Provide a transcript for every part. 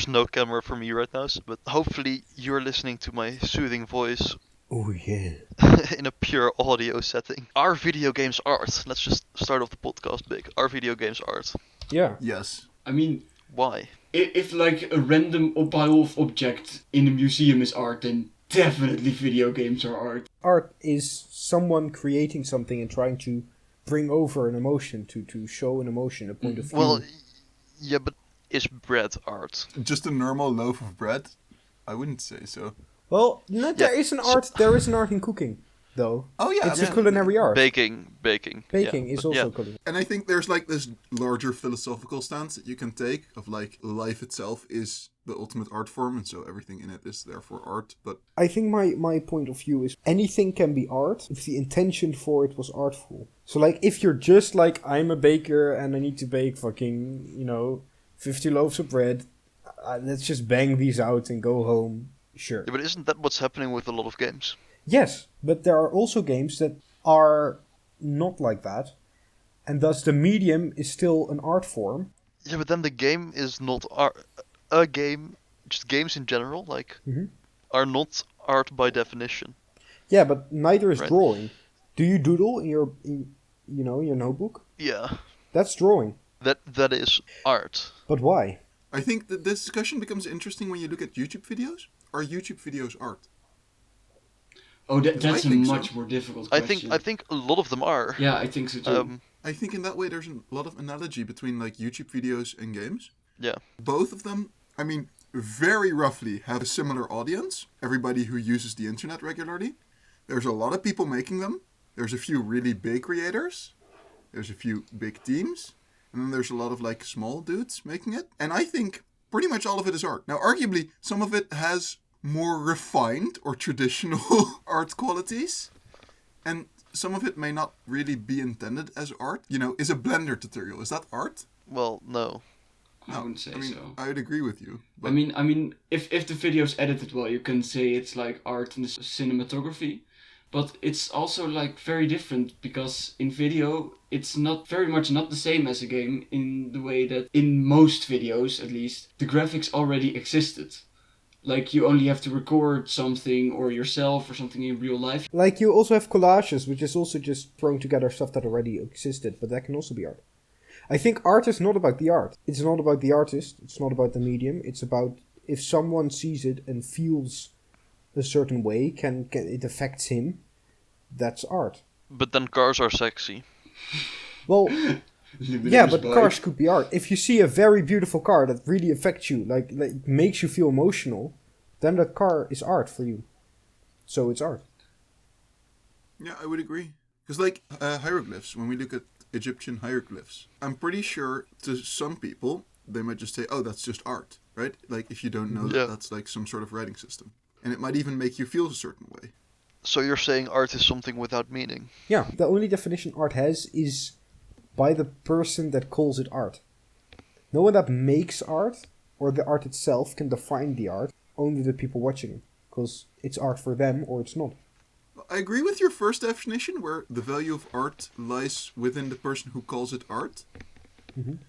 no camera for me right now, but hopefully you're listening to my soothing voice Oh yeah. in a pure audio setting. Are video games art? Let's just start off the podcast big. Are video games art? Yeah. Yes. I mean, Why? if like a random pile of object in a museum is art, then definitely video games are art. Art is someone creating something and trying to bring over an emotion, to show an emotion, a point of view. Well, yeah, but is bread art? Just a normal loaf of bread? I wouldn't say so. Well, no, there is an art. There is an art in cooking, though. Oh yeah, It's a culinary art. Baking. Baking yeah, is but also yeah. culinary. And I think there's like this larger philosophical stance that you can take of like life itself is the ultimate art form, and so everything in it is therefore art. But I think my point of view is anything can be art if the intention for it was artful. So like if you're just like, I'm a baker and I need to bake fucking, 50 loaves of bread, let's just bang these out and go home. Sure. Yeah, but isn't that what's happening with a lot of games? Yes, but there are also games that are not like that, and thus the medium is still an art form. Yeah, but then the game is not art. A game, just games in general, are not art by definition. Yeah, but neither is Right. drawing. Do you doodle in your notebook? Yeah, That's drawing. that is art. But why? I think that this discussion becomes interesting when you look at YouTube videos. Are YouTube videos art? Oh, that's I a think so. much more difficult I question. think a lot of them are. Yeah, I think so too. I think in that way there's a lot of analogy between like YouTube videos and games. Yeah. Both of them, I mean, very roughly have a similar audience. Everybody who uses the internet regularly. There's a lot of people making them. There's a few really big creators. There's a few big teams. And then there's a lot of like small dudes making it. And I think pretty much all of it is art. Now, arguably, some of it has more refined or traditional art qualities. And some of it may not really be intended as art. Is a Blender tutorial, is that art? Well, no. I wouldn't say so. I would agree with you. But I mean, if the video's edited well, you can say it's like art in the cinematography. But it's also like very different because in video, it's not very much not the same as a game in the way that in most videos, at least, the graphics already existed. Like you only have to record something or yourself or something in real life. Like you also have collages, which is also just throwing together stuff that already existed, but that can also be art. I think art is not about the art. It's not about the artist. It's not about the medium. It's about if someone sees it and feels a certain way, can it affects him. That's art. But then cars are sexy. Well, yeah, but Bike. cars could be art. If you see a very beautiful car that really affects you, like makes you feel emotional, then that car is art for you. So it's art. yeah, I would agree. Because like hieroglyphs, when we look at Egyptian hieroglyphs, I'm pretty sure to some people, they might just say, oh, that's just art, right? Like if you don't know Yeah. that that's like some sort of writing system. And it might even make you feel a certain way. So you're saying art is something without meaning? Yeah, the only definition art has is by the person that calls it art. No one that makes art, or the art itself, can define the art. Only the people watching it. Because it's art for them, or it's not. I agree with your first definition, where the value of art lies within the person who calls it art.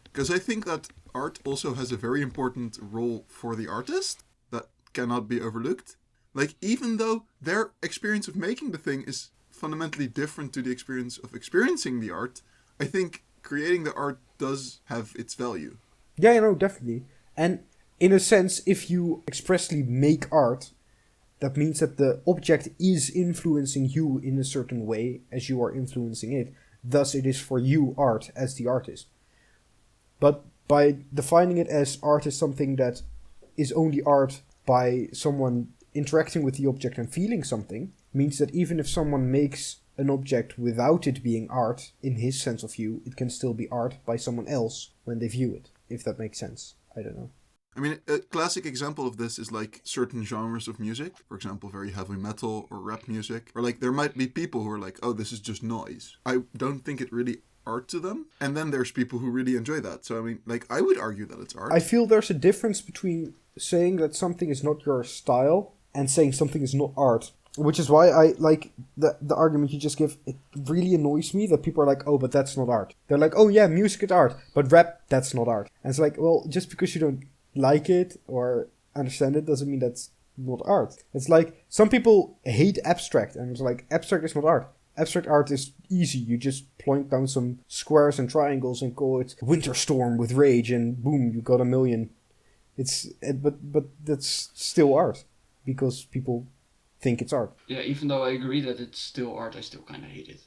Because I think that art also has a very important role for the artist that cannot be overlooked. Like, even though their experience of making the thing is fundamentally different to the experience of experiencing the art, I think creating the art does have its value. Yeah, definitely. And in a sense, if you expressly make art, that means that the object is influencing you in a certain way as you are influencing it. Thus, it is for you art as the artist. But by defining it as art as something that is only art by someone interacting with the object and feeling something, means that even if someone makes an object without it being art, in his sense of view, it can still be art by someone else when they view it, if that makes sense. I don't know. I mean, a classic example of this is like certain genres of music, for example, very heavy metal or rap music, or like there might be people who are like, oh, this is just noise. I don't think it really art to them. And then there's people who really enjoy that. So, I mean, like, I would argue that it's art. I feel there's a difference between saying that something is not your style and saying something is not art. Which is why I like the argument you just give. It really annoys me that people are like, oh, but that's not art. They're like, oh yeah, music is art, but rap, that's not art. And it's like, well, just because you don't like it or understand it doesn't mean that's not art. It's like some people hate abstract, and it's like abstract is not art. Abstract art is easy. You just plonk down some squares and triangles and call it Winter Storm with Rage, and boom, you got a million. But that's still art because people think it's art. Yeah, even though I agree that it's still art, I still kind of hate it.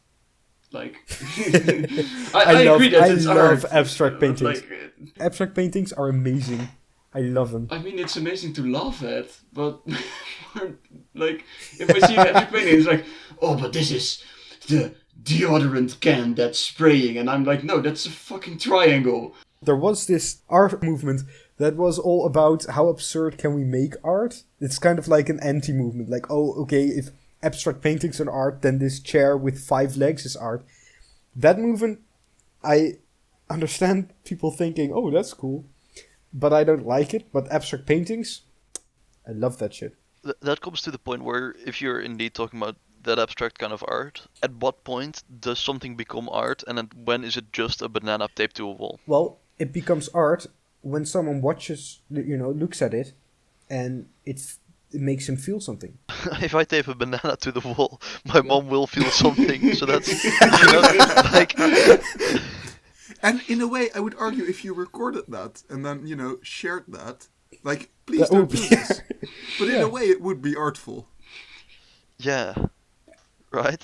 Like, I agree that it's love art. abstract paintings. Like, Abstract paintings are amazing. I love them. I mean, it's amazing to laugh at, but like, if I see an abstract painting, it's like, oh, but this is the deodorant can that's spraying, and I'm like, no, that's a fucking triangle. There was this art movement that was all about how absurd can we make art. It's kind of like an anti-movement. Like, oh, okay, if abstract paintings are art, then this chair with 5 legs is art. That movement, I understand people thinking, oh, that's cool. But I don't like it. But abstract paintings, I love that shit. That comes to the point where if you're indeed talking about that abstract kind of art, at what point does something become art, and then when is it just a banana taped to a wall? Well, it becomes art when someone watches, looks at it, and it makes him feel something. If I tape a banana to the wall, my mom will feel something. So that's, like. And in a way, I would argue if you recorded that and then, shared that, like, please don't do this. But in a way, it would be artful. Yeah. Right?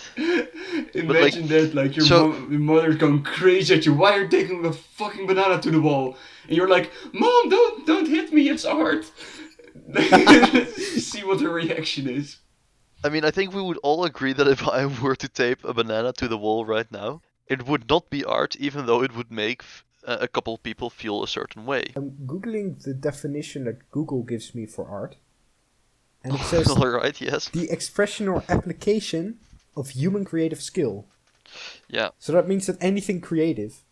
Imagine that, like, your mother's going crazy at you. Why are you taking a fucking banana to the wall? And you're like, Mom, don't hit me, it's art. See what her reaction is. I mean, I think we would all agree that if I were to tape a banana to the wall right now, it would not be art, even though it would make a couple people feel a certain way. I'm Googling the definition that Google gives me for art. And it says, Alright, yes. the expression or application of human creative skill. Yeah. So that means that anything creative,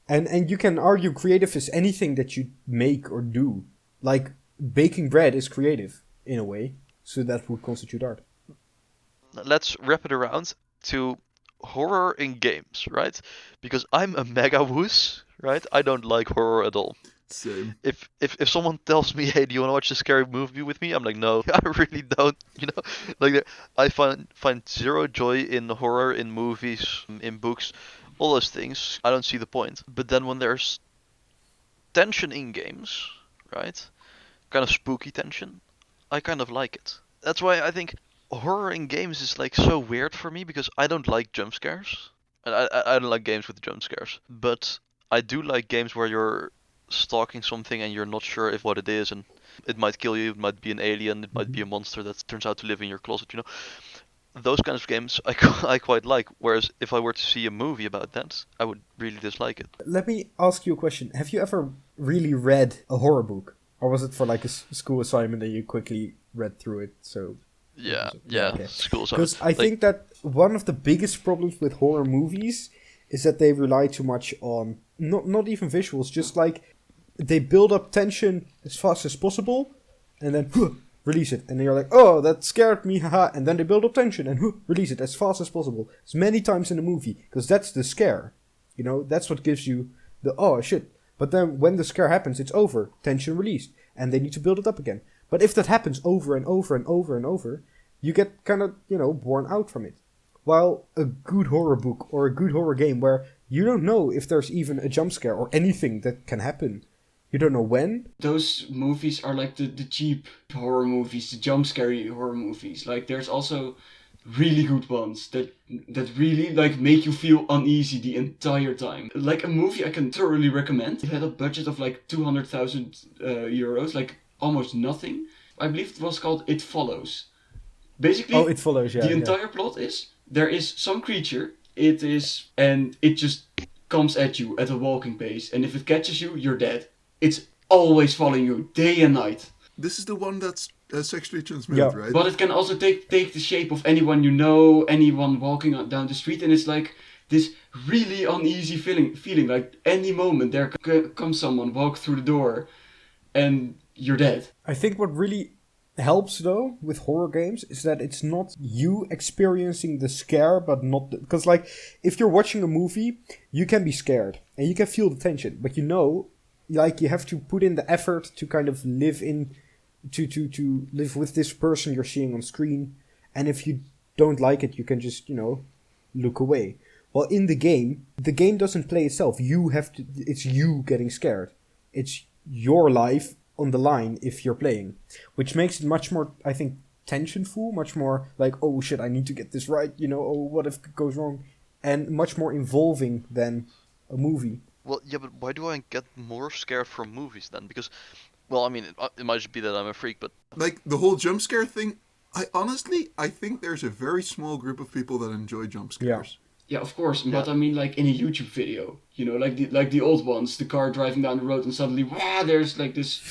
and you can argue creative is anything that you make or do. Like, baking bread is creative, in a way, so that would constitute art. Let's wrap it around to horror in games, right? Because I'm a mega wuss, right? I don't like horror at all. Same. If someone tells me, hey, do you want to watch a scary movie with me? I'm like, no, I really don't. Like, I find zero joy in horror, in movies, in books, all those things. I don't see the point. But then when there's tension in games, right? Kind of spooky tension, I kind of like it. That's why I think horror in games is like so weird for me, because I don't like jump scares. And I don't like games with jump scares. But I do like games where you're stalking something and you're not sure if what it is, and it might kill you, it might be an alien, it might be a monster that turns out to live in your closet, Those kinds of games I quite like, whereas if I were to see a movie about that, I would really dislike it. Let me ask you a question. Have you ever really read a horror book? Or was it for like a school assignment that you quickly read through it? So Yeah, okay. School assignment. Because I think that one of the biggest problems with horror movies is that they rely too much on not even visuals, just like they build up tension as fast as possible and then release it, and then you're like, oh, that scared me, haha, and then they build up tension and release it as fast as possible, as many times in the movie, because that's the scare, that's what gives you the oh shit. But then when the scare happens, it's over, tension released, and they need to build it up again. But if that happens over and over and over and over, you get kind of worn out from it. While a good horror book or a good horror game where you don't know if there's even a jump scare or anything that can happen, you don't know when. Those movies are like the cheap horror movies, the jump scary horror movies. Like, there's also really good ones that really like make you feel uneasy the entire time. Like a movie I can thoroughly recommend. It had a budget of like 200,000 euros, like almost nothing. I believe it was called It Follows. Basically, It Follows, yeah. The entire plot is there is some creature, and it just comes at you at a walking pace, and if it catches you, you're dead. It's always following you day and night. This is the one that's sexually transmitted, right? But it can also take the shape of anyone you know, anyone walking down the street, and it's like this really uneasy feeling. Like any moment there comes someone, walk through the door, and you're dead. I think what really helps though with horror games is that it's not you experiencing the scare, but not because like if you're watching a movie, you can be scared and you can feel the tension, but like you have to put in the effort to kind of live in to live with this person you're seeing on screen, and if you don't like it, you can just, look away. Well, in the game doesn't play itself. It's you getting scared. It's your life on the line if you're playing, which makes it much more, I think, tensionful, much more like, oh shit, I need to get this right, oh, what if it goes wrong, and much more involving than a movie. Well, yeah, but why do I get more scared from movies then? Because, well, I mean, it might just be that I'm a freak, but Like, the whole jump scare thing, I think there's a very small group of people that enjoy jump scares. Yeah, of course, but Yeah. I mean, like in a YouTube video, like the old ones, the car driving down the road and suddenly, wow, there's like this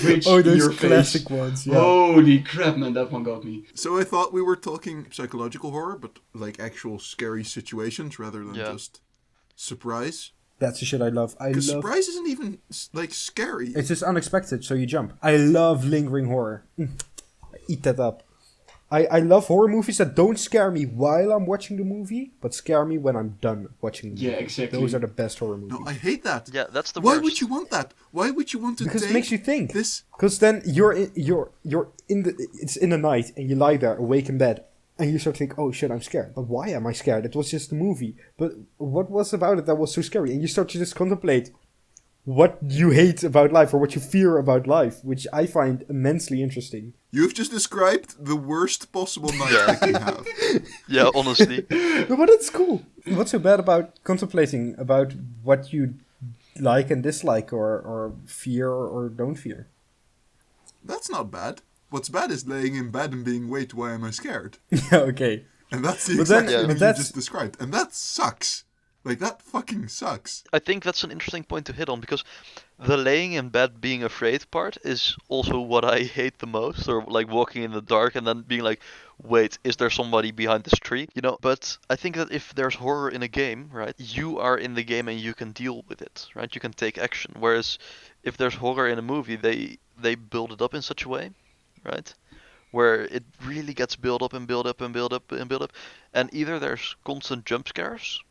witch Oh, in those your classic face. ones, yeah. Holy crap, man, that one got me. So I thought we were talking psychological horror, but like actual scary situations rather than Yeah. just surprise. That's the shit I love. Because surprise isn't even like scary. It's just unexpected, so you jump. I love lingering horror. I eat that up. I love horror movies that don't scare me while I'm watching the movie, but scare me when I'm done watching the Yeah, movie. exactly. Those are the best horror movies. No, I hate that. yeah, that's the Why worst. would you want that? Why would you want to Because take it makes you think. this? Because then you're in the it's in the night and you lie there awake in bed and you start to think, oh shit, I'm scared. But why am I scared? It was just a movie. But what was about it that was so scary? And you start to just contemplate what you hate about life or what you fear about life, which I find immensely interesting. You've just described the worst possible night Yeah. I can have. Yeah, honestly. No, but it's cool. What's so bad about contemplating about what you like and dislike or fear or don't fear? That's not bad. What's bad is laying in bed and being, wait, why am I scared? Yeah, okay. And that's the But then- exact yeah. thing but you that's- just described. And that sucks. Like, that fucking sucks. I think that's an interesting point to hit on, because the laying in bed being afraid part is also what I hate the most, or like walking in the dark and then being like, wait, is there somebody behind this tree? But I think that if there's horror in a game, right, you are in the game and you can deal with it, right? You can take action. Whereas if there's horror in a movie, they build it up in such a way, right? Where it really gets built up and built up and built up and built up. And either there's constant jump scares,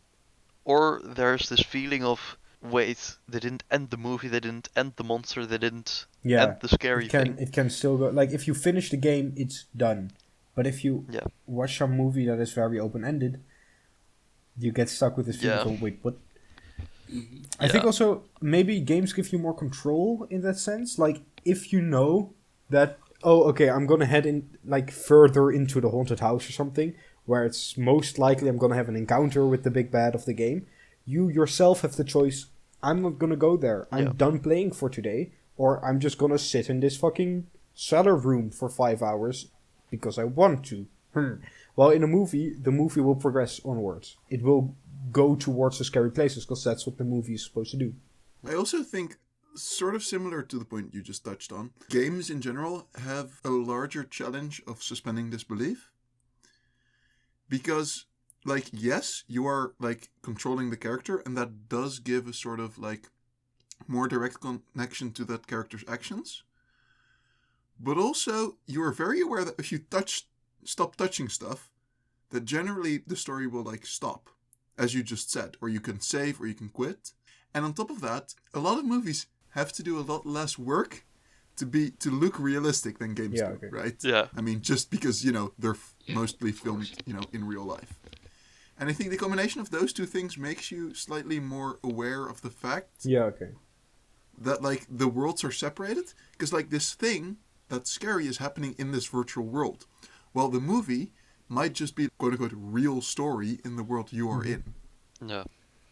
or there's this feeling of, wait, they didn't end the movie, they didn't end the monster, they didn't Yeah. end the scary thing. It can still go. Like, if you finish the game, it's done. But if you Yeah. watch some movie that is very open-ended, you get stuck with this feeling Yeah. of, wait, what? Mhm. I think Yeah. also maybe games give you more control in that sense. Like, if you know that, oh, okay, I'm gonna head in, like, further into the haunted house or something, where it's most likely I'm gonna have an encounter with the big bad of the game, you yourself have the choice, I'm not gonna go there. I'm Yeah. done playing for today, or I'm just gonna sit in this fucking cellar room for 5 hours because I want to. Well, in a movie, the movie will progress onwards. It will go towards the scary places because that's what the movie is supposed to do. I also think, sort of similar to the point you just touched on, games in general have a larger challenge of suspending disbelief. Because, like, yes, you are, like, controlling the character, and that does give a sort of, like, more direct connection to that character's actions. But also, you are very aware that if you stop touching stuff, that generally the story will, like, stop, as you just said, or you can save, or you can quit. And on top of that, a lot of movies have to do a lot less work to look realistic than games Yeah, do, okay. right? Yeah. I mean, just because, they're mostly filmed, in real life. And I think the combination of those two things makes you slightly more aware of the fact Yeah, okay. that, like, the worlds are separated. Because, like, this thing that's scary is happening in this virtual world. While the movie might just be, quote-unquote, real story in the world you are in. Yeah.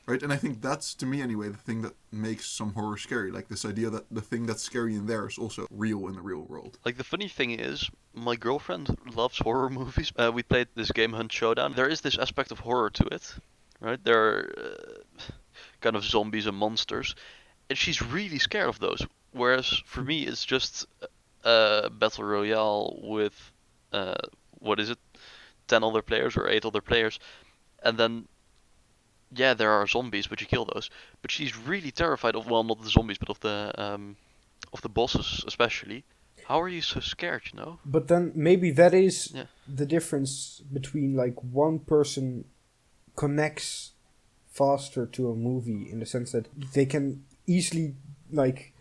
Right? And I think that's, to me anyway, the thing that makes some horror scary. Like, this idea that the thing that's scary in there is also real in the real world. Like, the funny thing is, my girlfriend loves horror movies. We played this game, Hunt Showdown. There is this aspect of horror to it, right? There are kind of zombies and monsters, and she's really scared of those. Whereas for me, it's just a battle royale with, what is it, 10 other players or 8 other players, and then, yeah, there are zombies, but you kill those. But she's really terrified of, well, not the zombies, but of the bosses especially. How are you so scared, But then maybe that is Yeah. the difference between, like, one person connects faster to a movie in the sense that they can easily like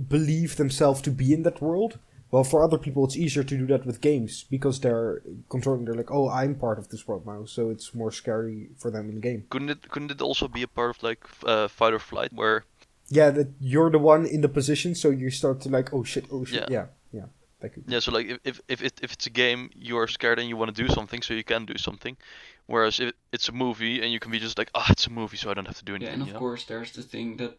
believe themselves to be in that world. Well, for other people, it's easier to do that with games because they're controlling. They're like, oh, I'm part of this world now, so it's more scary for them in game. Couldn't it also be a part of like fight or flight where Yeah, that you're the one in the position, so you start to like, oh shit, yeah. yeah, that could be. Yeah, so like if it's a game, you are scared and you want to do something, so you can do something. Whereas if it's a movie and you can be just like, ah, it's a movie, so I don't have to do Yeah, anything. and of You know? course there's the thing that,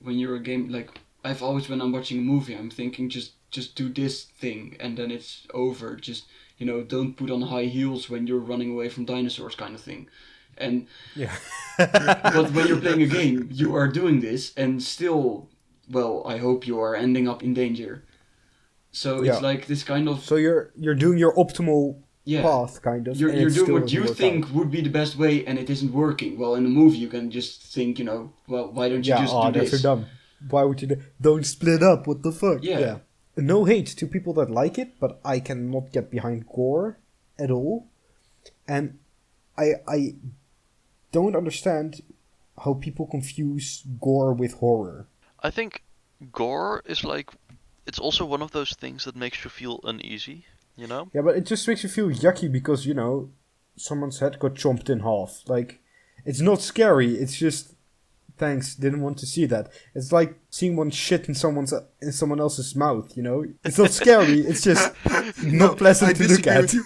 when you're a game, like, I've always, when I'm watching a movie, I'm thinking just do this thing and then it's over. Just, don't put on high heels when you're running away from dinosaurs, kind of thing. And Yeah. but when you're playing a game, you are doing this and still, well, I hope you are ending up in danger. So it's Yeah. like this kind of, So you're doing your optimal yeah, path, kind of. you're and it doing still what doesn't you work think out. would be the best way and it isn't working. Well, in a movie you can just think, well, why don't you Yeah, just do that's so this? dumb. Why would you don't split up? What the fuck? Yeah. No hate to people that like it, but I cannot get behind gore at all. And I don't understand how people confuse gore with horror. I think gore is like it's also one of those things that makes you feel uneasy. You know? Yeah, but it just makes you feel yucky because, someone's head got chomped in half. Like, it's not scary, it's just, thanks, didn't want to see that. It's like seeing one shit in someone else's mouth, It's not scary, it's just not pleasant to look disagree at. with you.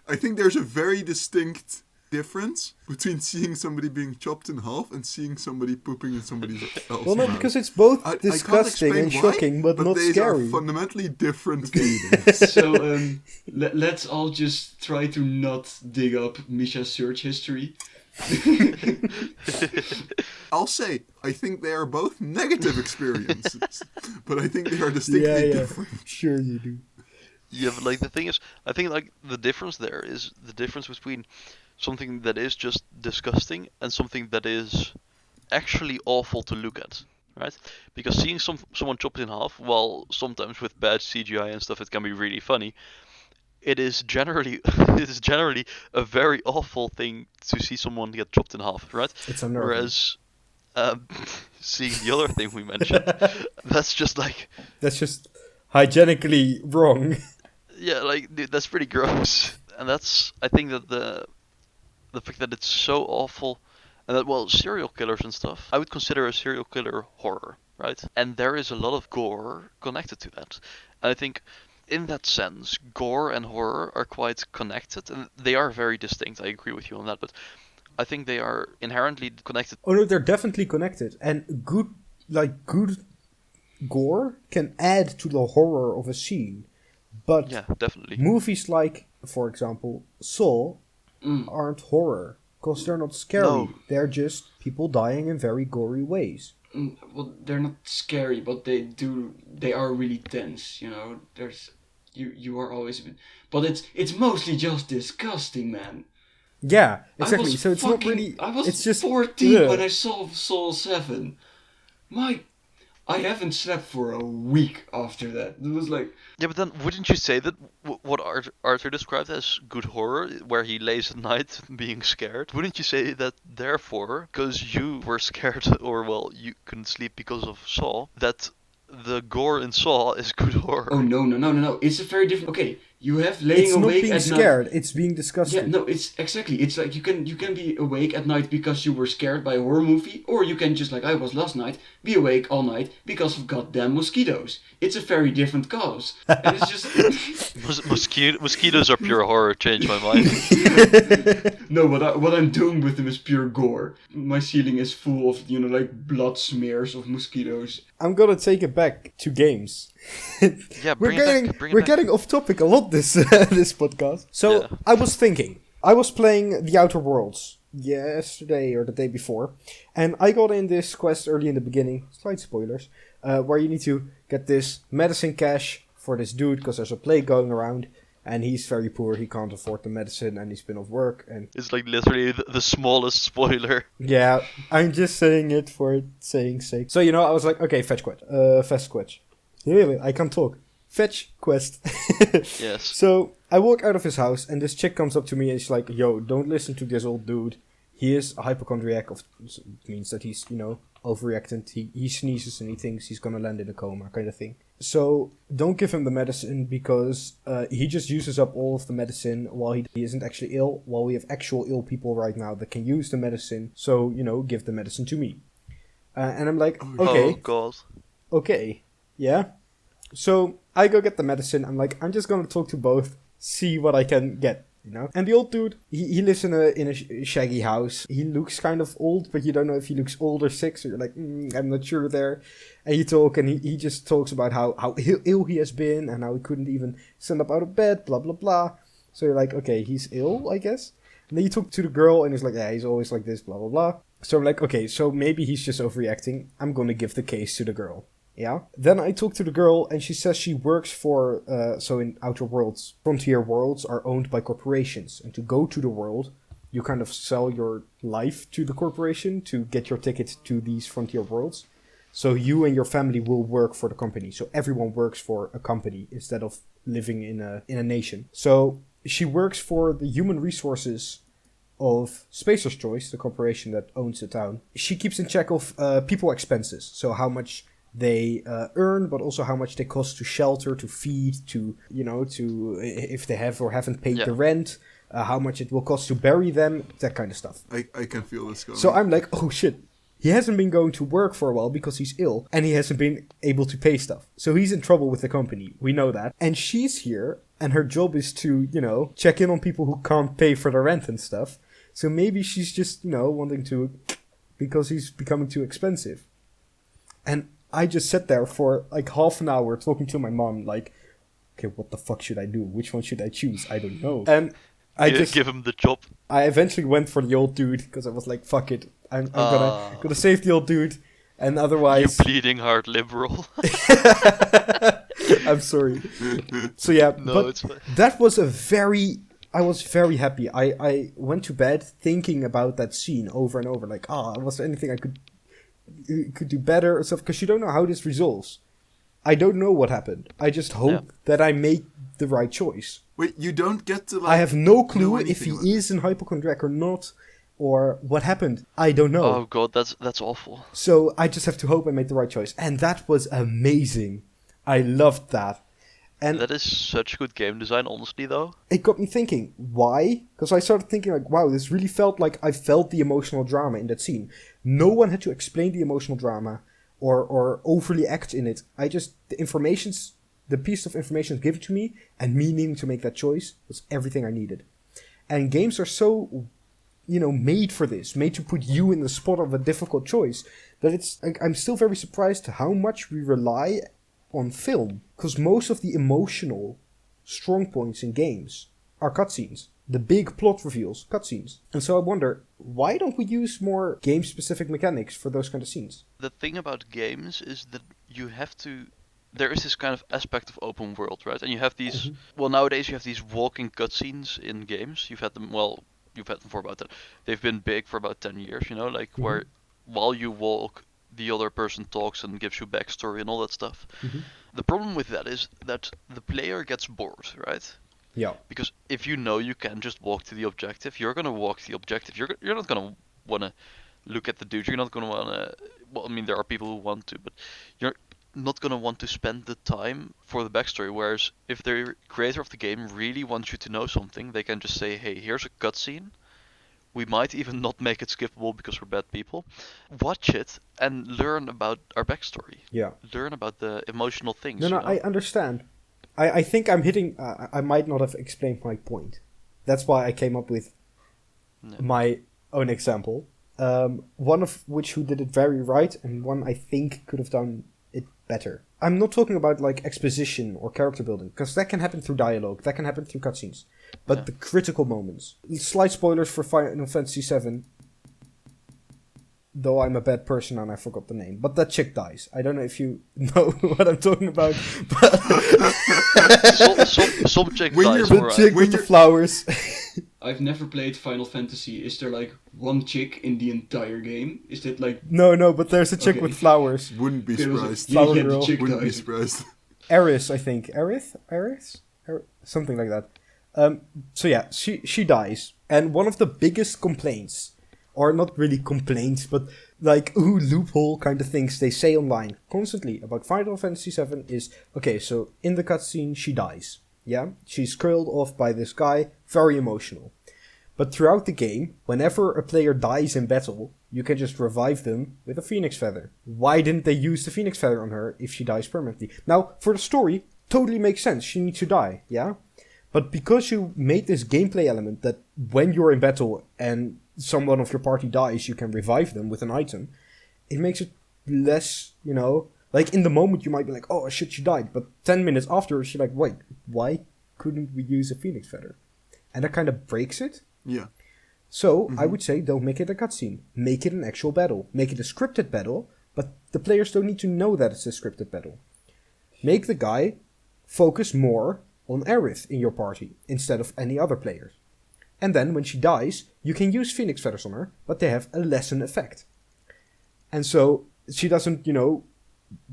I think there's a very distinct difference between seeing somebody being chopped in half and seeing somebody pooping in somebody else's Well, no, mouth. because it's both I can't disgusting explain and why, shocking, but not these scary. are fundamentally different feelings. So let's all just try to not dig up Misha's search history. I'll say, I think they are both negative experiences, but I think they are distinctly different. Sure you do. Yeah, but like the thing is, I think like the difference there is the difference between something that is just disgusting and something that is actually awful to look at, right? Because seeing someone chopped in half, while sometimes with bad CGI and stuff it can be really funny, it is generally a very awful thing to see someone get chopped in half, right? It's unnerving. Whereas seeing the other thing we mentioned, that's just like That's just hygienically wrong. yeah, like dude, that's pretty gross. And that's I think that the fact that it's so awful and that well serial killers and stuff, I would consider a serial killer horror, right? And there is a lot of gore connected to that. And I think in that sense, gore and horror are quite connected and they are very distinct. I agree with you on that, but I think they are inherently connected. Oh no, they're definitely connected. And good gore can add to the horror of a scene. But Yeah, definitely. movies like, for example, Saw aren't horror. Because they're not scary. No. They're just people dying in very gory ways. Well, they're not scary, but they are really tense, There's, you are always a bit, but it's mostly just disgusting, man. Yeah, exactly. So it's not fucking, really... I was it's just 14 when I saw Saw 7. I haven't slept for a week after that. It was like... Yeah, but then wouldn't you say that what Arthur described as good horror, where he lays at night being scared, wouldn't you say that therefore, because you were scared, or well, you couldn't sleep because of Saw, that the gore in Saw is good horror? Oh, no. It's a very different... Okay, you have laying it's not awake being at scared, night... it's being disgusted. Yeah, no, it's exactly. It's like you can be awake at night because you were scared by a horror movie, or you can just like I was last night, be awake all night because of goddamn mosquitoes. It's a very different cause, and it's just Mosquitoes are pure horror. Change my mind. no. What I'm doing with them is pure gore. My ceiling is full of like blood smears of mosquitoes. I'm gonna take it back to games. Yeah, we're getting off topic a lot this this podcast. So Yeah. I was thinking, I was playing The Outer Worlds yesterday or the day before, and I got in this quest early in the beginning. Slight spoilers, where you need to get this medicine cache for this dude because there's a plague going around, and he's very poor. He can't afford the medicine, and he's been off work. And It's like literally the smallest spoiler. yeah, I'm just saying it for saying sake. So I was like, okay, fetch quest. Wait, I can't talk. Fetch quest. Yes. So I walk out of his house, and this chick comes up to me, and she's like, "Yo, don't listen to this old dude. He is a hypochondriac. It means that he's, overreactant. He sneezes and he thinks he's gonna land in a coma, kind of thing. So don't give him the medicine because he just uses up all of the medicine while he isn't actually ill, while we have actual ill people right now that can use the medicine. So, give the medicine to me. And I'm like, okay, Oh god. okay, yeah. So I go get the medicine. I'm like, I'm just gonna talk to both, see what I can get. And the old dude, he lives in a shaggy house. He looks kind of old, but you don't know if he looks old or sick, so you're like, I'm not sure there. And you talk, and he just talks about how ill he has been, and how he couldn't even stand up out of bed, blah, blah, blah. So you're like, okay, he's ill, I guess. And then you talk to the girl, and he's like, yeah, he's always like this, blah, blah, blah. So I'm like, okay, so maybe he's just overreacting. I'm gonna give the case to the girl. Yeah. Then I talk to the girl, and she says she works for, so in Outer Worlds, frontier worlds are owned by corporations. And to go to the world, you kind of sell your life to the corporation to get your ticket to these frontier worlds. So you and your family will work for the company. So everyone works for a company instead of living in a nation. So she works for the human resources of Spacer's Choice, the corporation that owns the town. She keeps in check of people expenses. So how much they earn, but also how much they cost to shelter, to feed, to if they have or haven't paid the rent, how much it will cost to bury them, that kind of stuff. I can feel this going. So I'm like, oh shit, he hasn't been going to work for a while because he's ill, and he hasn't been able to pay stuff. So he's in trouble with the company, we know that. And she's here, and her job is to, check in on people who can't pay for the rent and stuff. So maybe she's just, wanting to, because he's becoming too expensive. And I just sat there for like half an hour talking to my mom, like, okay, what the fuck should I do? Which one should I choose? I don't know. And I just give him the job. I eventually went for the old dude because I was like, fuck it, I'm gonna save the old dude, and otherwise You bleeding heart liberal. I'm sorry. So yeah, No, but it's fine. that was I was very happy. I went to bed thinking about that scene over and over, like, was there anything I could do better or stuff, because you don't know how this resolves. I don't know what happened. I just hope that I make the right choice. Wait, you don't get to I have no clue know if he anything is in hypochondriac or not, or what happened. I don't know. Oh god, that's awful. So I just have to hope I made the right choice. And that was amazing. I loved that. And That is such good game design, honestly, though. it got me thinking, why? Because I started thinking, like, wow, this really felt like I felt the emotional drama in that scene. No one had to explain the emotional drama or overly act in it. The piece of information given to me and me needing to make that choice was everything I needed. And games are so, made for this, made to put you in the spot of a difficult choice, that it's, like, I'm still very surprised how much we rely on film, because most of the emotional strong points in games are cutscenes. The big plot reveals, cutscenes. And so I wonder, why don't we use more game-specific mechanics for those kind of scenes? The thing about games is that you have to... There is this kind of aspect of open world, right? And you have these... Well, nowadays you have these walking cutscenes in games. You've had them for about that. They've been big for about 10 years, where while you walk, the other person talks and gives you backstory and all that stuff. The problem with that is that the player gets bored, right? Yeah. Because if you know you can just walk to the objective, you're gonna walk to the objective. You're not gonna wanna look at the dude. You're not gonna wanna. Well, I mean, there are people who want to, but you're not gonna want to spend the time for the backstory. Whereas if the creator of the game really wants you to know something, they can just say, "Hey, here's a cutscene. We might even not make it skippable because we're bad people. Watch it and learn about our backstory. Yeah. Learn about the emotional things." No, I understand. I think I'm hitting... I might not have explained my point. That's why I came up with my own example. One of which who did it very right, and one I think could have done it better. I'm not talking about like exposition or character building, because that can happen through dialogue, that can happen through cutscenes. But the critical moments. Slight spoilers for Final Fantasy VII. Though I'm a bad person and I forgot the name. But that chick dies. I don't know if you know what I'm talking about. But some chick When dies, you're the alright. chick with the flowers. I've never played Final Fantasy. Is there like one chick in the entire game? Is that like... No, but there's a chick Okay. with flowers. Wouldn't be There was surprised. Flower the girl. chick Wouldn't be dies. surprised. Eris, I think. Eris? Something like that. So yeah, she dies. And one of the biggest complaints or not really complaints, but like, ooh, loophole kind of things they say online constantly about Final Fantasy VII is, okay, so in the cutscene, she dies. Yeah? She's killed off by this guy, very emotional. But throughout the game, whenever a player dies in battle, you can just revive them with a Phoenix Feather. Why didn't they use the Phoenix Feather on her if she dies permanently? Now, for the story, totally makes sense. She needs to die, yeah? But because you made this gameplay element that when you're in battle and someone of your party dies, you can revive them with an item, it makes it less, like in the moment you might be like, oh shit, she died. But 10 minutes after, you're like, wait, why couldn't we use a Phoenix Feather? And that kind of breaks it. Yeah. So, I would say don't make it a cutscene. Make it an actual battle. Make it a scripted battle, but the players don't need to know that it's a scripted battle. Make the guy focus more on Aerith in your party instead of any other players. And then, when she dies, you can use Phoenix Feathers on her, but they have a lesson effect. And so, she doesn't,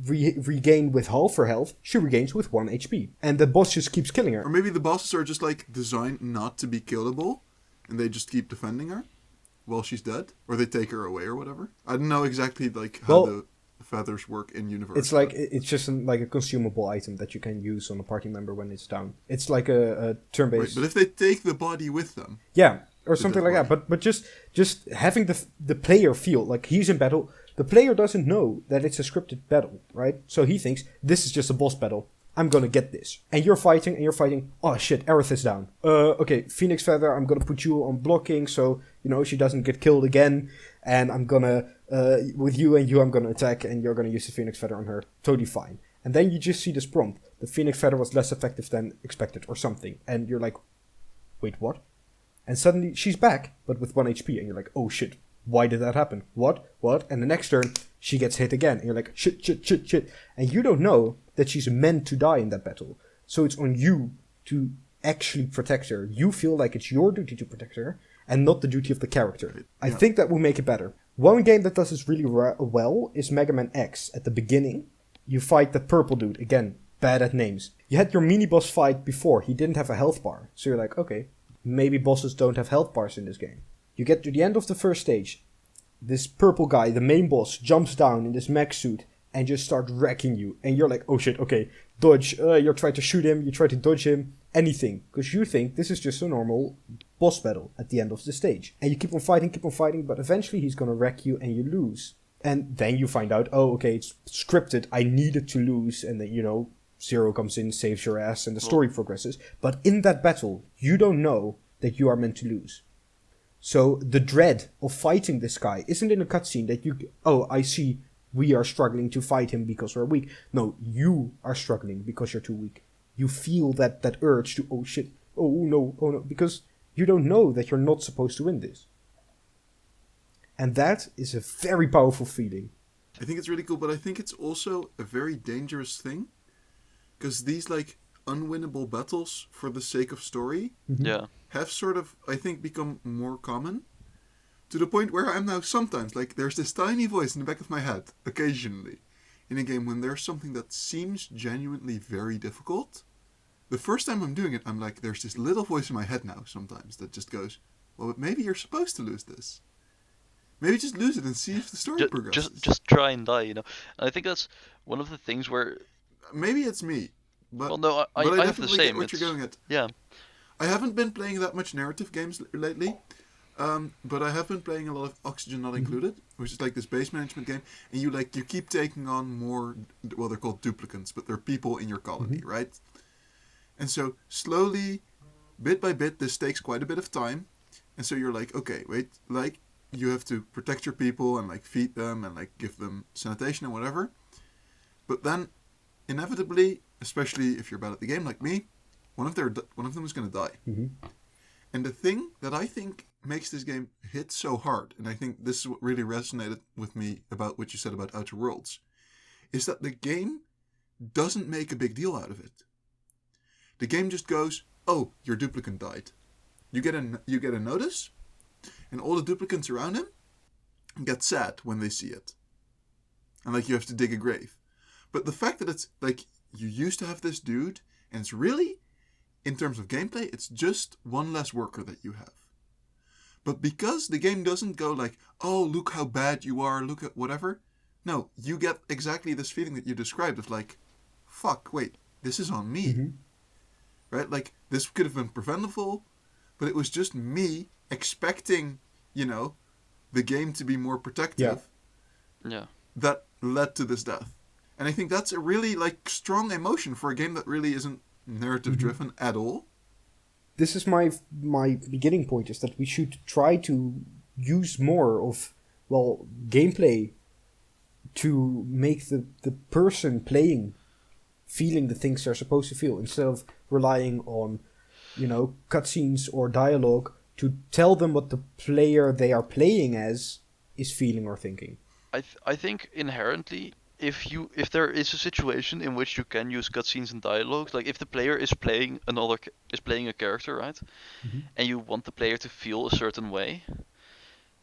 regain with half her health, she regains with 1 HP. And the boss just keeps killing her. Or maybe the bosses are just like designed not to be killable, and they just keep defending her while she's dead, or they take her away or whatever. I don't know exactly like how the feathers work in universe. It's like it's just like a consumable item that you can use on a party member when it's down. It's like a turn-based. Right, but if they take the body with them, yeah, or something like that. But just having the player feel like he's in battle. The player doesn't know that it's a scripted battle, right? So he thinks this is just a boss battle. I'm gonna get this. And you're fighting, oh shit, Aerith is down. Okay, Phoenix Feather, I'm gonna put you on blocking so, she doesn't get killed again. And I'm gonna, with you and you, I'm gonna attack and you're gonna use the Phoenix Feather on her. Totally fine. And then you just see this prompt. The Phoenix Feather was less effective than expected or something. And you're like, wait, what? And suddenly she's back, but with 1 HP. And you're like, oh shit, why did that happen? What? And the next turn, she gets hit again. And you're like, shit. And you don't know that she's meant to die in that battle. So it's on you to actually protect her. You feel like it's your duty to protect her and not the duty of the character. Yeah. I think that will make it better. One game that does this really well is Mega Man X. At the beginning, you fight the purple dude. Again, bad at names. You had your mini-boss fight before. He didn't have a health bar. So you're like, okay, maybe bosses don't have health bars in this game. You get to the end of the first stage. This purple guy, the main boss, jumps down in this mech suit and just start wrecking you. And you're like, oh shit, okay, dodge. You're trying to shoot him, you try to dodge him, anything. Because you think this is just a normal boss battle at the end of the stage. And you keep on fighting, but eventually he's gonna wreck you and you lose. And then you find out, oh, okay, it's scripted, I needed to lose. And then, Zero comes in, saves your ass, and the story progresses. But in that battle, you don't know that you are meant to lose. So the dread of fighting this guy isn't in a cutscene that I see we are struggling to fight him because we're weak. No, you are struggling because you're too weak. You feel that urge to, oh shit, oh no, because you don't know that you're not supposed to win this. And that is a very powerful feeling. I think it's really cool, but I think it's also a very dangerous thing. Because these, unwinnable battles for the sake of story have sort of, I think, become more common. To the point where I'm now sometimes, there's this tiny voice in the back of my head, occasionally, in a game when there's something that seems genuinely very difficult. The first time I'm doing it, I'm like, there's this little voice in my head now, sometimes, that just goes, well, but maybe you're supposed to lose this. Maybe just lose it and see if the story progresses. Just try and die, And I think that's one of the things where... Maybe it's me. But, well, no, I have the definitely same. Get what you're going at. Yeah. I haven't been playing that much narrative games lately, but I have been playing a lot of Oxygen Not Included, which is like this base management game, and you keep taking on more, well, they're called duplicants, but they're people in your colony, right? And so slowly, bit by bit, this takes quite a bit of time, and so you're like, okay, wait, you have to protect your people and feed them and give them sanitation and whatever, but then inevitably, especially if you're bad at the game like me, one of them is going to die. And the thing that I think makes this game hit so hard, and I think this is what really resonated with me about what you said about Outer Worlds, is that the game doesn't make a big deal out of it. The game just goes, oh, your duplicant died. You get a notice, and all the duplicants around him get sad when they see it. And you have to dig a grave. But the fact that it's you used to have this dude, and it's really, in terms of gameplay, it's just one less worker that you have. But because the game doesn't go like, oh, look how bad you are, look at whatever. No, you get exactly this feeling that you described of like, fuck, wait, this is on me. Mm-hmm. Right? Like, this could have been preventable, but it was just me expecting, the game to be more protective Yeah. that led to this death. And I think that's a really, like, strong emotion for a game that really isn't narrative driven at all. This is my beginning point, is that we should try to use more of, well, gameplay to make the person playing feeling the things they're supposed to feel, instead of relying on, cutscenes or dialogue to tell them what the player they are playing as is feeling or thinking. I think inherently, if there is a situation in which you can use cutscenes and dialogues, like if the player is playing a character, right, and you want the player to feel a certain way,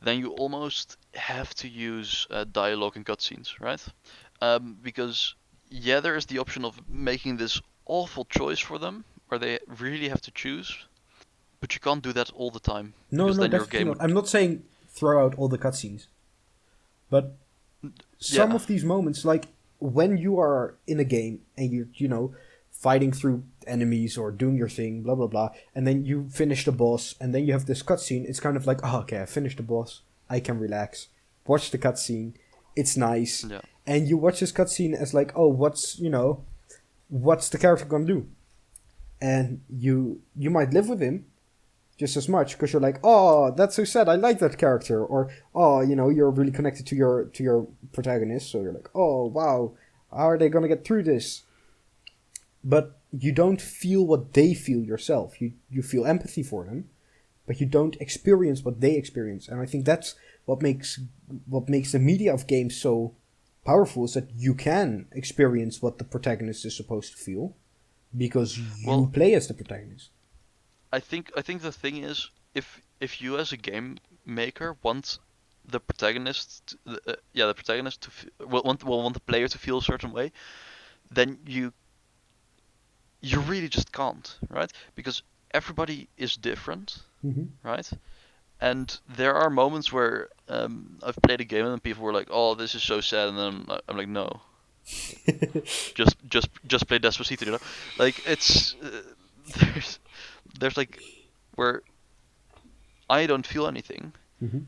then you almost have to use dialogue and cutscenes, right? Because there is the option of making this awful choice for them, where they really have to choose, but you can't do that all the time, No, because no, then your definitely game not. would. I'm not saying throw out all the cutscenes, but some Yeah. of these moments, like when you are in a game and you're, fighting through enemies or doing your thing, blah blah blah, and then you finish the boss, and then you have this cutscene. It's kind of like, oh, okay, I finished the boss. I can relax, watch the cutscene. It's nice, Yeah. and you watch this cutscene as like, oh, what's the character gonna do? And you might live with him just as much, because you're like, oh, that's so sad, I like that character, or oh, you're really connected to your protagonist, so you're like, oh wow, how are they gonna get through this? But you don't feel what they feel yourself. You feel empathy for them, but you don't experience what they experience. And I think that's what makes the media of games so powerful, is that you can experience what the protagonist is supposed to feel because you Well, play as the protagonist. I think the thing is, if you as a game maker want the protagonist, the protagonist to want the player to feel a certain way, then you really just can't, right? Because everybody is different, Mm-hmm. right? And there are moments where I've played a game and people were like, "Oh, this is so sad," and then I'm like, "No, just play Despacito," Like it's there's like where I don't feel anything, Mm-hmm.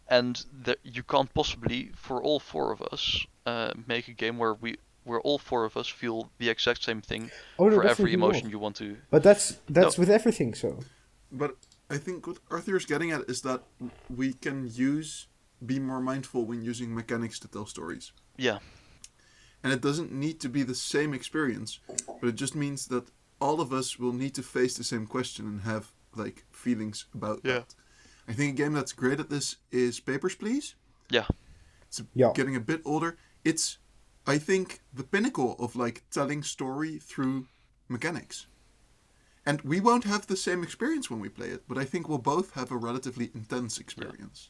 and that you can't possibly, for all four of us, make a game where all four of us feel the exact same thing Oh no, for every definitely not. emotion you want to. But that's No, with everything. So But I think what Arthur is getting at is that we can be more mindful when using mechanics to tell stories. yeah, And it doesn't need to be the same experience, but it just means that all of us will need to face the same question and have like feelings about Yeah. that. I think a game that's great at this is Papers, Please. yeah, It's Yeah. getting a bit older. It's, I think, the pinnacle of like telling story through mechanics. And we won't have the same experience when we play it, but I think we'll both have a relatively intense experience.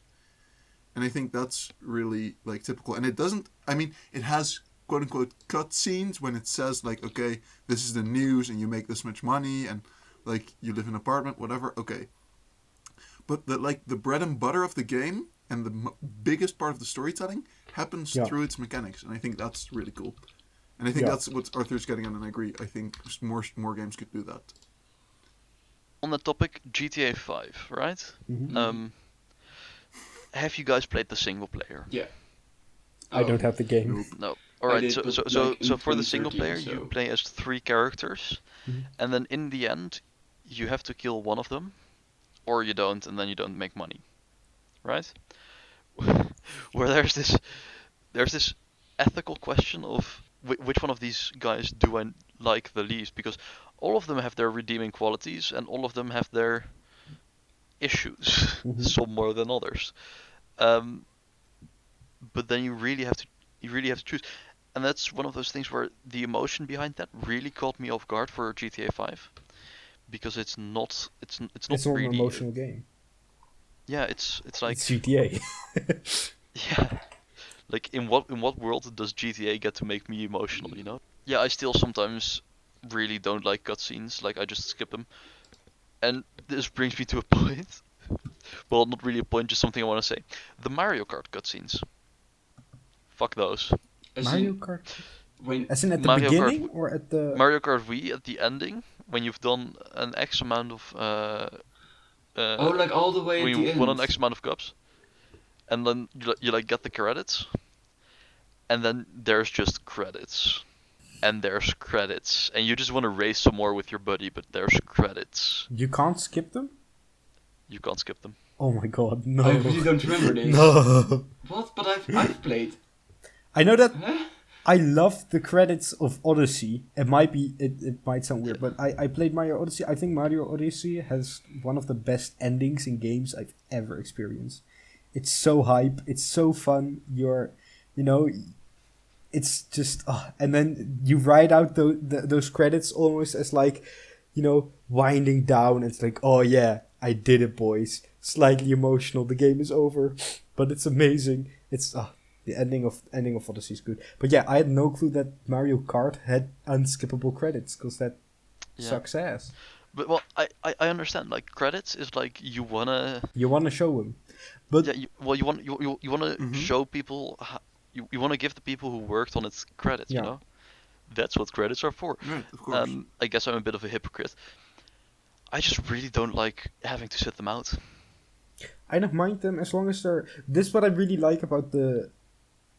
And I think that's really like typical. And it doesn't, I mean, it has quote unquote cut scenes when it says like, okay, this is the news and you make this much money and like you live in an apartment, whatever, okay. But the bread and butter of the game and the biggest part of the storytelling happens Yeah. through its mechanics. And I think that's really cool. And I think Yeah. that's what Arthur's getting at, and I agree. I think more games could do that. on the topic GTA 5, right? Mhm. Have you guys played the single player? Yeah. I Oh, don't have the game. Nope. No. I Alright, did, so but, so like, so in so for the single 2013, player, you so- play as 3 characters, Mhm. and then in the end, you have to kill one of them, or you don't, and then you don't make money, right? Where there's this ethical question of which one of these guys do I like the least, because all of them have their redeeming qualities, and all of them have their issues, Mhm. some more than others. Um, but then you really have to choose, and that's one of those things where the emotion behind that really caught me off guard for GTA 5, because it's not It's not an really emotional game. yeah, it's like It's GTA. yeah, like in what world does GTA get to make me emotional, you know? Yeah, I still sometimes really don't like cutscenes, like I just skip them. And this brings me to a point. well, not really a point, just something I want to say. The Mario Kart cutscenes. Fuck those. As Mario in Kart? when As in at the Mario Kart, beginning or at the... Mario Kart Wii at the ending, when you've done an X amount of oh, like all the way when at the you've won an end. X amount of cups, and then you like get the credits, and then there's just credits, and there's credits, and you just want to race some more with your buddy, but there's credits. You can't skip them? You can't skip them. Oh my god, no. I really don't remember this. No. What? But I've played. I know that Huh? I love the credits of Odyssey. It might sound weird, but I played Mario Odyssey. I think Mario Odyssey has one of the best endings in games I've ever experienced. It's so hype. It's so fun. You know, it's just, and then you write out those credits almost as like, winding down. It's like, oh yeah, I did it, boys. Slightly emotional. The game is over, but it's amazing. It's the ending of Odyssey is good. But yeah, I had no clue that Mario Kart had unskippable credits, because that sucks ass. But well, I understand. Like credits is like you wanna. You want to show them, but Yeah. You wanna show people. You wanna give the people who worked on it credits. Yeah. You know. That's what credits are for. Right, of course. I guess I'm a bit of a hypocrite. I just really don't like having to sit them out. I don't mind them as long as they're. This is what I really like about the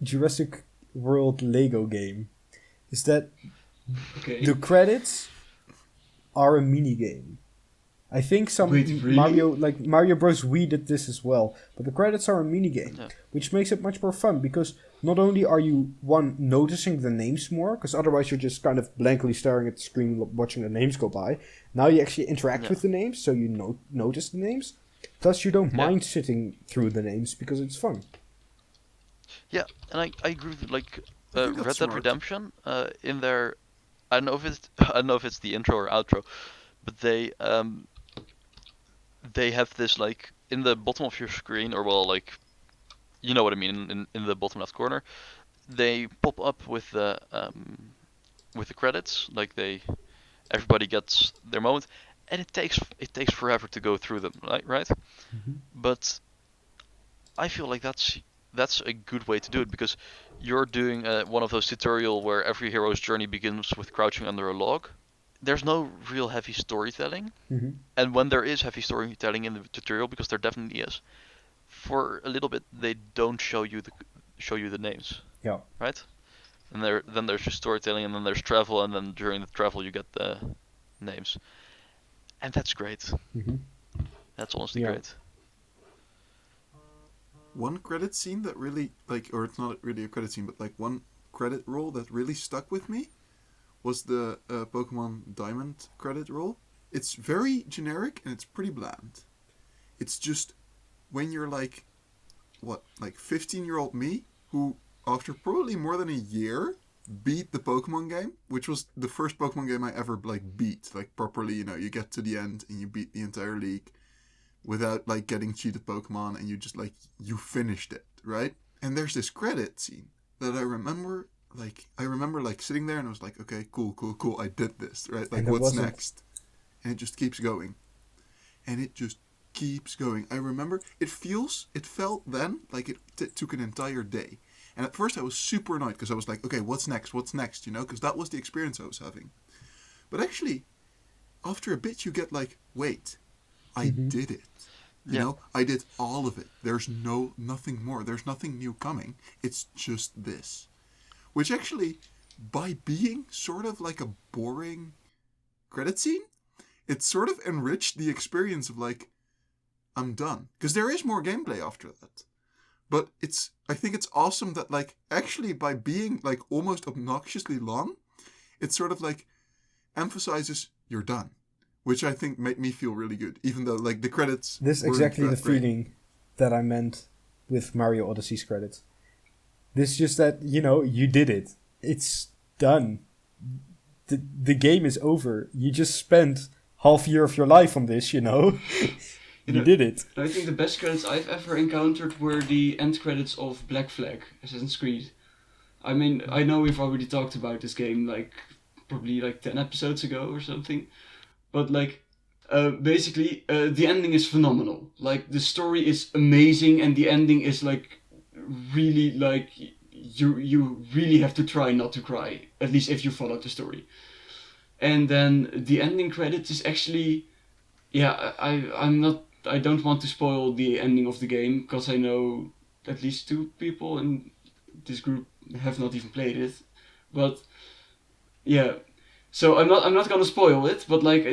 Jurassic World Lego game, is that Okay. the credits are a mini game. I think some Wait, really? Mario Bros. Wii did this as well, but the credits are a mini game, Yeah. which makes it much more fun, because not only are you noticing the names more, because otherwise you're just kind of blankly staring at the screen watching the names go by. Now you actually interact with the names, so you notice the names. Plus you don't mind sitting through the names because it's fun. Yeah, and I agree with like I think Red that's Dead smart. Redemption. In their, I don't know if it's the intro or outro, but they have this like in the bottom of your screen, or well, like you know what I mean, in the bottom left corner, they pop up with the credits, like everybody gets their moment, and it takes forever to go through them, right? But I feel like that's a good way to do it, because you're doing one of those tutorial where every hero's journey begins with crouching under a log. There's no real heavy storytelling, Mm-hmm. and when there is heavy storytelling in the tutorial, because there definitely is, for a little bit they don't show you the names, Yeah. right? And then there's just storytelling, and then there's travel, and then during the travel you get the names, and that's great. Mm-hmm. That's honestly Yeah. great. One credit scene that really, like, or it's not really a credit scene, but like one credit roll that really stuck with me was the Pokemon Diamond credit roll. It's very generic and it's pretty bland. It's just when you're like, 15-year-old me, who after probably more than a year beat the Pokemon game, which was the first Pokemon game I ever beat, properly. You get to the end and you beat the entire league without getting cheated Pokemon, and you just you finished it, right? And there's this credit scene that I remember sitting there and I was like, okay, cool, I did this, right? And there What's wasn't- next? And it just keeps going. And it just keeps going. I remember it felt then like it took an entire day. And at first I was super annoyed because I was like, okay, what's next? Because that was the experience I was having. But actually, after a bit you get wait, I did it. I did all of it. There's nothing more. There's nothing new coming. It's just this. Which actually, by being sort of like a boring credit scene, it sort of enriched the experience of I'm done. Because there is more gameplay after that. But I think it's awesome that actually by being almost obnoxiously long, it sort of emphasizes you're done. Which I think made me feel really good, even though the credits. This is weren't exactly that the great. feeling that I meant with Mario Odyssey's credits. This is just that, you did it. It's done. The game is over. You just spent half a year of your life on this, You did it. I think the best credits I've ever encountered were the end credits of Black Flag, Assassin's Creed. I mean, I know we've already talked about this game probably 10 episodes ago or something. But Basically, the ending is phenomenal. Like, the story is amazing, and the ending is like really like you really have to try not to cry. At least if you follow the story. And then the ending credits is actually, yeah, I don't want to spoil the ending of the game because I know at least 2 people in this group have not even played it, but yeah. So I'm not gonna spoil it, but like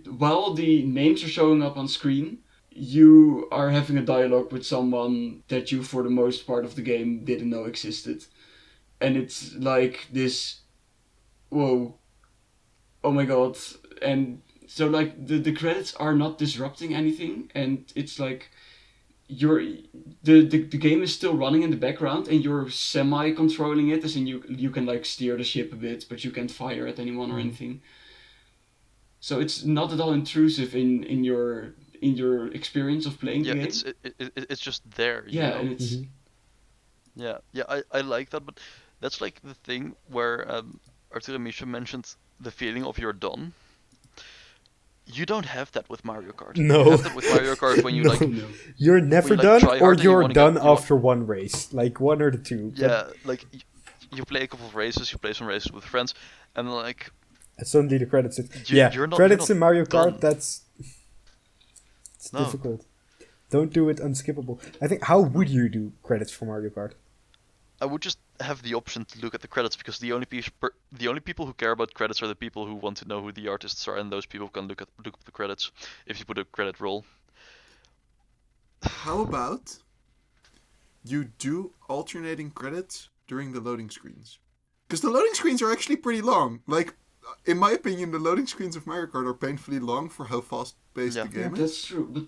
while the names are showing up on screen, you are having a dialogue with someone that you for the most part of the game didn't know existed, and it's like this, whoa, oh my god. And so like the credits are not disrupting anything, and it's like you're the game is still running in the background and you're semi controlling it, as in you can like steer the ship a bit, but you can't fire at anyone or anything. So it's not at all intrusive in your experience of playing the Yeah, game. it's just there, you Yeah, know. and it's Yeah, I like that, but that's like the thing where Arthur and Misha mentioned the feeling of you're done. You don't have that with Mario Kart. No. You have that with Mario Kart when you No. like no. You're never like, done, try or hard and you you're wanna done get- you want- after one race. Like one or the two. But yeah, like you play a couple of races, you play some races with friends, and like suddenly the credits hit. you're not- credits you're in Mario done. Kart, it's No. difficult. Don't do it unskippable. I think, how would you do credits for Mario Kart? I would just have the option to look at the credits because the only people who care about credits are the people who want to know who the artists are, and those people can look up the credits if you put a credit roll. How about you do alternating credits during the loading screens? Because the loading screens are actually pretty long. Like, in my opinion, the loading screens of Mario Kart are painfully long for how fast-paced Yeah. the game is. That's true,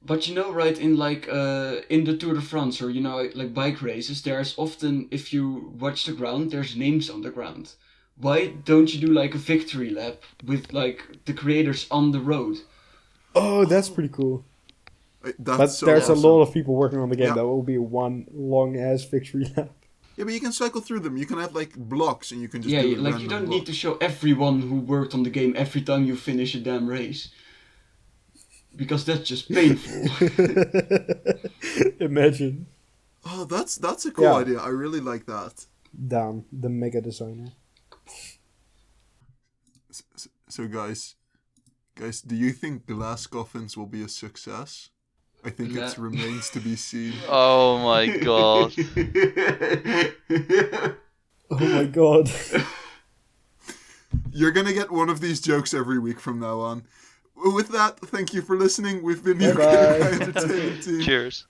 but you know, right, in like in the Tour de France, or you know, like bike races, there's often, if you watch the ground, there's names on the ground. Why don't you do like a victory lap with like the creators on the road? Oh, that's pretty cool. That's But so there's awesome. a lot of people working on the game. Yeah. That will be one long ass victory lap. Yeah, but you can cycle through them. You can have like blocks, and you can just Yeah, do like you random don't blocks. need to show everyone who worked on the game every time you finish a damn race, because that's just painful. Imagine. Oh, that's a cool Yeah. idea. I really like that. Dan, the mega designer. So guys, do you think Glass Coffins will be a success? I think Yeah. it remains to be seen. Oh my god. Oh my god. You're gonna get one of these jokes every week from now on. With that, thank you for listening. We've been the Bye-bye. Entertainment Team. Cheers.